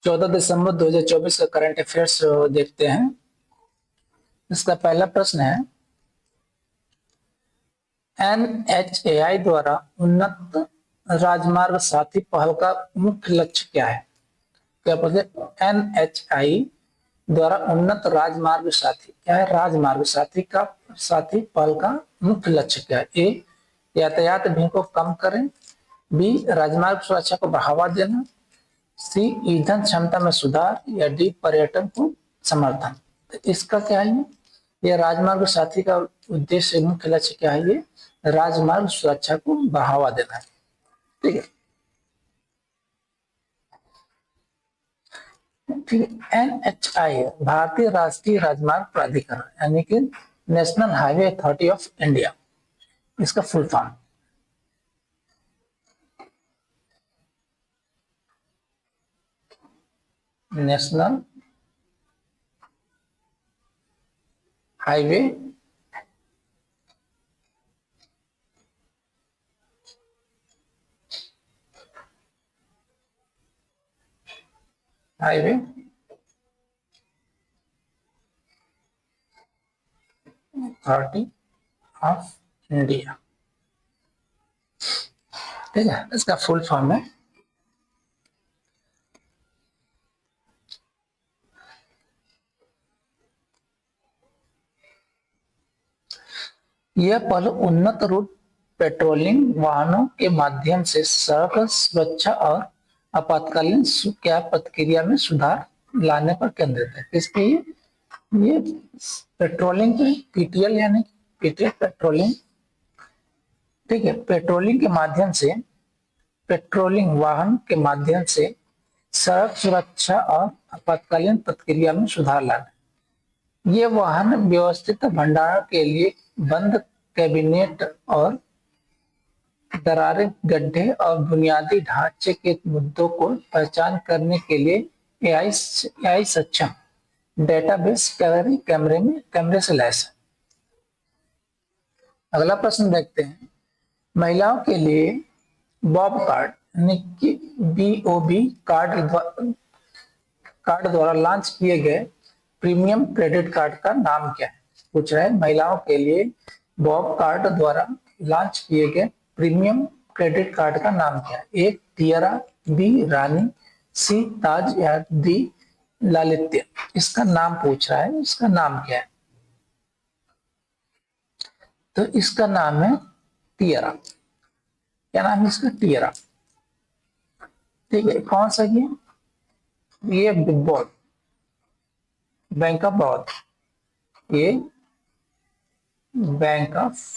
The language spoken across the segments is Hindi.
14 दिसंबर 2024 का करंट अफेयर्स देखते हैं। इसका पहला प्रश्न है, NHAI द्वारा उन्नत राजमार्ग साथी पहल का मुख्य लक्ष्य क्या है? क्या बोलते? NHAI द्वारा उन्नत राजमार्ग साथी क्या है? राजमार्ग साथी पहल का मुख्य लक्ष्य क्या है? ए, यातायात भीड़ को कम करें। बी, राजमार्ग सुरक्षा को बढ़ावा देना। सी, ईंधन क्षमता में सुधार। या डी, पर्यटन को समर्थन। तो इसका क्या है? ये राजमार्ग साथी का उद्देश्य मुख्य लक्ष्य क्या है? ये राजमार्ग सुरक्षा को बढ़ावा देना है। ठीक है, ठीक है। NHAI भारतीय राष्ट्रीय राजमार्ग प्राधिकरण यानी कि national highway authority of India, इसका full form. National highway authority of India. ठीक है, इसका फुल फॉर्म है। यह पहल उन्नत रूट पेट्रोलिंग वाहनों के माध्यम से सड़क सुरक्षा और आपातकालीन क्या प्रतिक्रिया में सुधार लाने पर केंद्रित है। किस पे? ये पेट्रोलिंग पे, पीटीएल यानी पीटीएल पेट्रोलिंग। ठीक है, पेट्रोलिंग के माध्यम से, पेट्रोलिंग वाहन के माध्यम से सड़क सुरक्षा और आपातकालीन प्रतिक्रिया में सुधार लाना। ये वाहन व्यवस्थित भंडारण के लिए बंद कैबिनेट और दरारें, गड्ढे और बुनियादी ढांचे के मुद्दों को पहचान करने के लिए एआई सक्षम डेटाबेस कैमरे से लैस है। अगला प्रश्न देखते हैं, महिलाओं के लिए बॉब कार्ड यानी कि BOB कार्ड द्वारा लॉन्च किए गए प्रीमियम क्रेडिट कार्ड का नाम क्या है? पूछ रहा है, महिलाओं के लिए बॉब कार्ड द्वारा लॉन्च किए गए प्रीमियम क्रेडिट कार्ड का नाम क्या है? ए, टियरा। बी, रानी। सी, ताज। या डी, लालित्य। इसका नाम पूछ रहा है, इसका नाम क्या है? तो इसका नाम है टियरा। क्या नाम है इसका? टियरा। ठीक है, कौन सा ये बौद्ध, बैंक ऑफ बौद्ध, ये बैंक ऑफ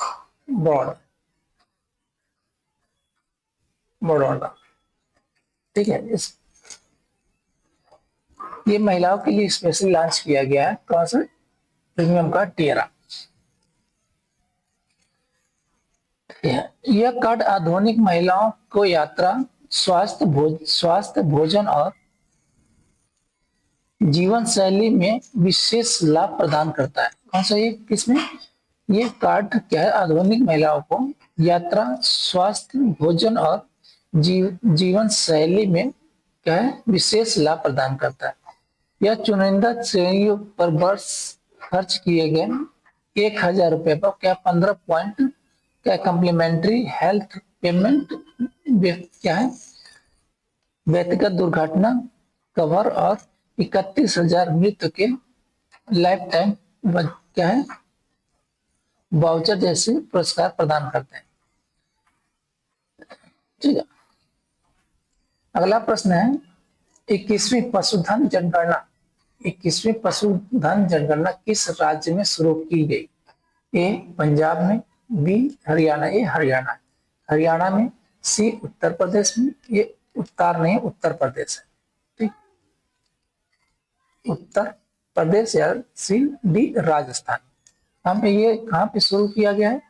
बड़ौदा। ठीक है, ये महिलाओं के लिए स्पेशल लॉन्च किया गया है। कौन सा? Premium card tiara. यह कार्ड आधुनिक महिलाओं को यात्रा, स्वास्थ्य, भोजन और जीवन शैली में विशेष लाभ प्रदान करता है। कौन सा? ये किसमें? ये कार्ड क्या है? आधुनिक महिलाओं को यात्रा, स्वास्थ्य, भोजन और जीवन शैली में क्या है? विशेष लाभ प्रदान करता है। यह चुनिंदा श्रेणियों पर वर्ष खर्च किए गए 1000 रुपए पर क्या 15 पॉइंट क्या कम्प्लीमेंट्री हेल्थ पेमेंट क्या है? व्यक्तिगत दुर्घटना कवर और 31,000 मृत्यु के लाइफ टाइम क्या है वाउचर जैसे पुरस्कार प्रदान करते हैं। ठीक है, अगला प्रश्न है, 21वीं पशुधन जनगणना 21वीं पशुधन जनगणना किस राज्य में शुरू की गई? ए, पंजाब में। बी, हरियाणा। ए, हरियाणा में। सी, उत्तर प्रदेश में। ये उत्तर नहीं, उत्तर प्रदेश है। ठीक, उत्तर प्रदेश। या सी, डी, राजस्थान। हम ये कहां पे शुरू किया गया है?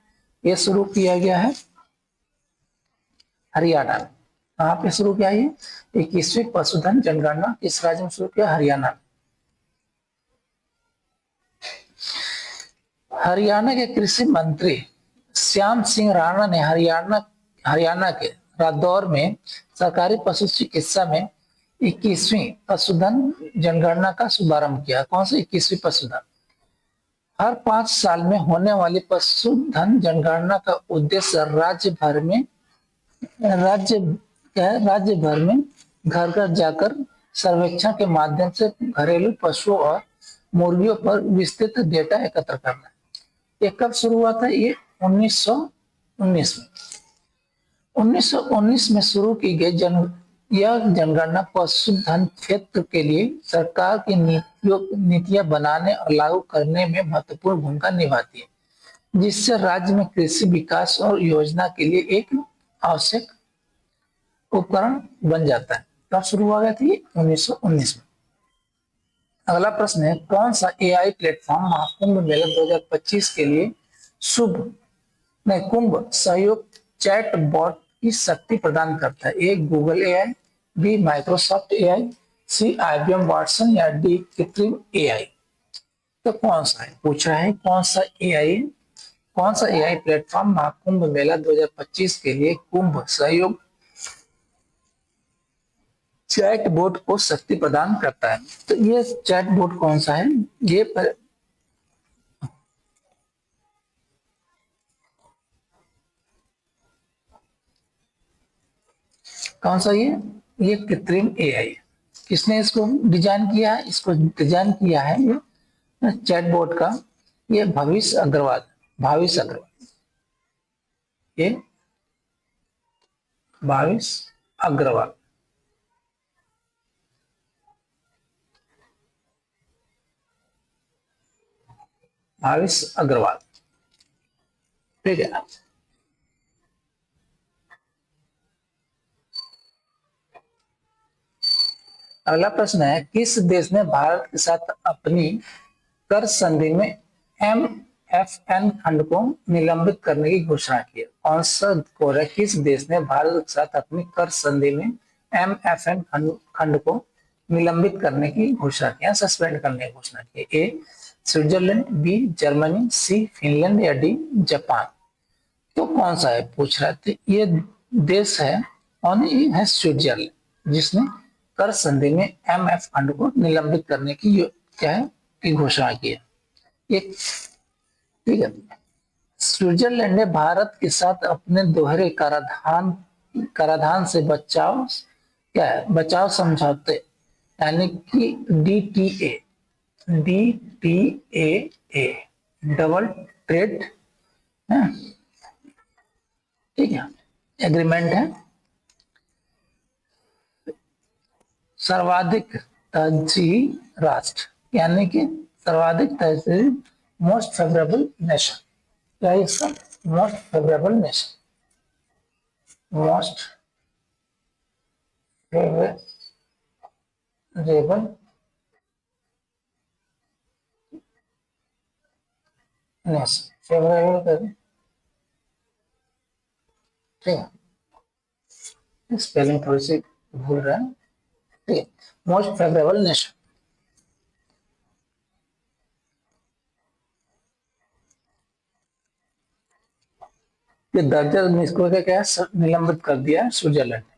ये शुरू किया गया है हरियाणा में। कहां पे शुरू किया? ये 21वीं पशुधन जनगणना किस राज्य में शुरू किया? हरियाणा में। हरियाणा के कृषि मंत्री श्याम सिंह राणा ने हरियाणा के रादौर में सरकारी पशु चिकित्सा में 21वीं पशुधन जनगणना का शुभारंभ किया। कौन सी 21वीं पशुधन? हर 5 साल में होने वाली पशुधन जनगणना का उद्देश्य राज्य भर में घर घर जाकर सर्वेक्षण के माध्यम से घरेलू पशुओं और मुर्गियों पर विस्तृत डेटा एकत्र करना है। ये कब शुरू हुआ था? ये 1919 में 1919 में शुरू की गई यह जनगणना पशुधन क्षेत्र के लिए सरकार की नीतियां बनाने और लागू करने में महत्वपूर्ण भूमिका निभाती है, जिससे राज्य में कृषि विकास और योजना के लिए एक आवश्यक उपकरण बन जाता है। कब शुरू हुआ गया था? 1919 में। अगला प्रश्न है, कौन सा एआई प्लेटफॉर्म महाकुंभ मेला 2025 के लिए कुंभ सहयोग चैट बॉट की शक्ति प्रदान करता है? A Google AI, B Microsoft AI, C IBM Watson या डी कृत्रिम एआई? तो कौन सा है पूछ रहा है, कौन सा एआई प्लेटफॉर्म महाकुंभ मेला 2025 के लिए कुंभ सहयोग चैट बोट को शक्ति प्रदान करता है? तो ये चैट बोट कौन सा है? कौन सा? ये कृत्रिम एआई है। किसने इसको डिजाइन किया है? इसको डिजाइन किया है ये चैटबॉट का ये भाविश अग्रवाल। ये भाविश अग्रवाल। ठीक है। अगला प्रश्न है, किस देश ने भारत के साथ अपनी कर संधि में एमएफएन खंड को निलंबित करने की घोषणा की? कौन सा कोर है? किस देश ने भारत के साथ अपनी कर संधि में एमएफएन खंड को निलंबित करने की घोषणा की, सस्पेंड करने की घोषणा की? ए स्विट्जरलैंड, बी जर्मनी, सी फिनलैंड या डी जापान? तो कौन सा है पूछ रहा है? ये देश है और ये है स्विट्जरलैंड, जिसने कर संधि में एमएफ खंड को निलंबित करने की क्या है की घोषणा की है। ठीक है। स्विट्जरलैंड ने भारत के साथ अपने दोहरे कराधान से बचाव समझौते यानी कि डीटीए डबल ट्रेड, ठीक है, एग्रीमेंट है, सर्वाधिक तरजीही राष्ट्र यानी कि सर्वाधिक तरजीही मोस्ट फेवरेबल नेशन। क्या है इसका? Most favourable nation. Most favourable nation, favourable कर, ठीक है, स्पेलिंग थोड़ी सी भूल रहा है। ठीक है, मोस्ट फेवरेबल नेशन। ये दर्जा इसको क्या निलंबित कर दिया है स्विट्जरलैंड ने।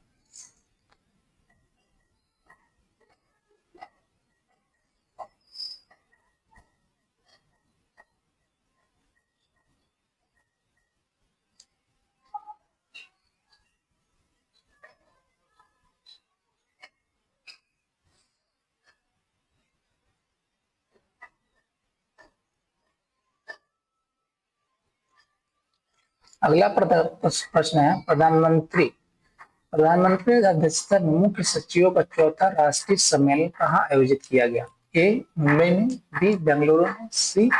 अगला प्रश्न है, प्रधानमंत्री की अध्यक्षता में मुख्य सचिवों का चौथा राष्ट्रीय सम्मेलन कहाँ आयोजित किया गया? ए मुंबई में, बी बेंगलुरु में, सी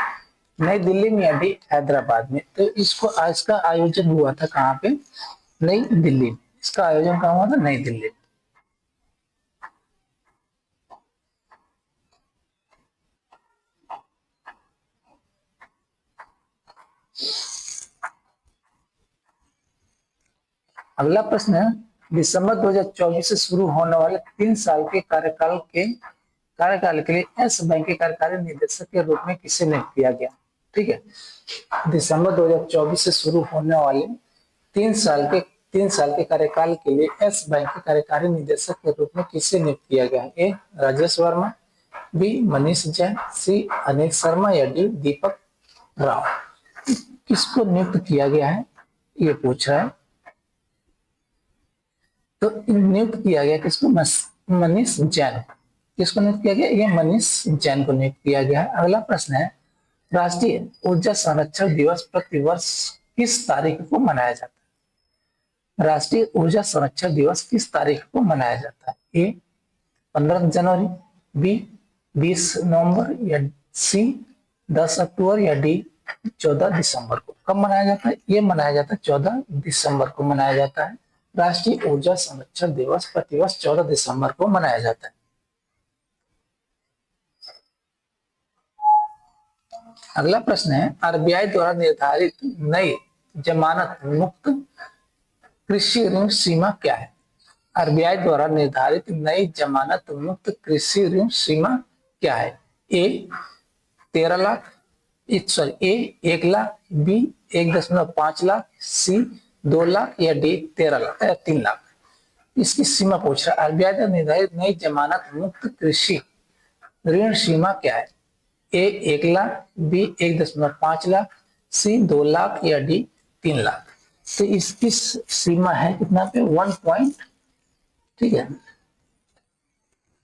नई दिल्ली में या डी हैदराबाद में? तो इसका आयोजन हुआ था कहाँ पे? नई दिल्ली में। इसका आयोजन कहाँ हुआ था? नई दिल्ली। अगला प्रश्न है, दिसंबर 2024 से शुरू होने वाले 3 साल के कार्यकाल के लिए यस बैंक के कार्यकारी निदेशक के रूप में किसे नियुक्त किया गया? ठीक है, दिसंबर 2024 से शुरू होने वाले 3 साल के 3 साल के कार्यकाल के लिए यस बैंक के कार्यकारी निदेशक के रूप में किसे नियुक्त किया गया है? ए राजेश वर्मा, बी मनीष जैन, सी अनिल शर्मा या डी दीपक राव। किसको नियुक्त किया गया है ये पूछ रहा है। तो नियुक्त किया गया किसको? मनीष जैन। किसको नियुक्त किया गया? ये मनीष जैन को नियुक्त किया गया है। अगला प्रश्न है, राष्ट्रीय ऊर्जा संरक्षण दिवस प्रतिवर्ष किस तारीख को मनाया जाता है? राष्ट्रीय ऊर्जा संरक्षण दिवस किस तारीख को मनाया जाता है? ए 15 जनवरी, बी 20 नवंबर या सी 10 अक्टूबर या डी 14 दिसंबर को। कब मनाया जाता है? ये मनाया जाता है 14 दिसंबर को मनाया जाता है। राष्ट्रीय ऊर्जा संरक्षण दिवस प्रतिवर्ष 14 दिसंबर को मनाया जाता है। अगला प्रश्न है, आरबीआई द्वारा निर्धारित नई जमानत मुक्त कृषि ऋण सीमा क्या है? आरबीआई द्वारा निर्धारित नई जमानत मुक्त कृषि ऋण सीमा क्या है? ए 13 लाख, ए 1 लाख, बी 1.5 लाख, सी 2 लाख या डी 3 लाख। इसकी सीमा पूछ रहा है। आरबीआई द्वारा निर्धारित नई जमानत मुक्त कृषि ऋण सीमा क्या है? ए 1 लाख, बी 1.5 लाख, सी 2 लाख या डी 3 लाख। तो इसकी सीमा है कितना पे? 1 ठीक है।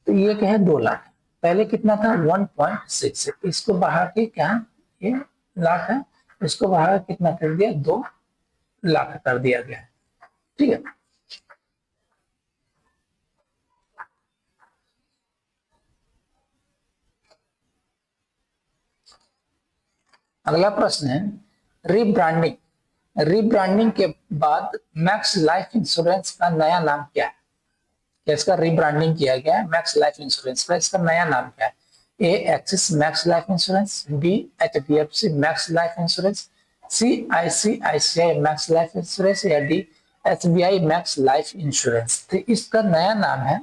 तो ये क्या है? 2 लाख। पहले कितना था? 1.6। इसको बढ़ा के क्या, ये लाख है, इसको बढ़ा के कितना कर दिया? 2 लाख कर दिया गया है। ठीक है। अगला प्रश्न है, रीब्रांडिंग के बाद मैक्स लाइफ इंश्योरेंस का नया नाम क्या है? इसका रीब्रांडिंग किया गया है मैक्स लाइफ इंश्योरेंस का, इसका नया नाम क्या है? A Axis Max Life insurance, B HDFC Max Life insurance, C ICICI Max Life insurance या D SBI Max Life insurance. तो इसका नया नाम है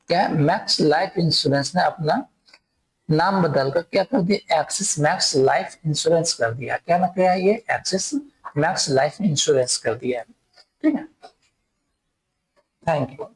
क्या? मैक्स लाइफ इंश्योरेंस ने अपना नाम बदलकर क्या कर दिया? एक्सिस मैक्स लाइफ इंश्योरेंस कर दिया। क्या ना किया? ये एक्सिस मैक्स लाइफ इंश्योरेंस कर दिया। ठीक है। Thank you.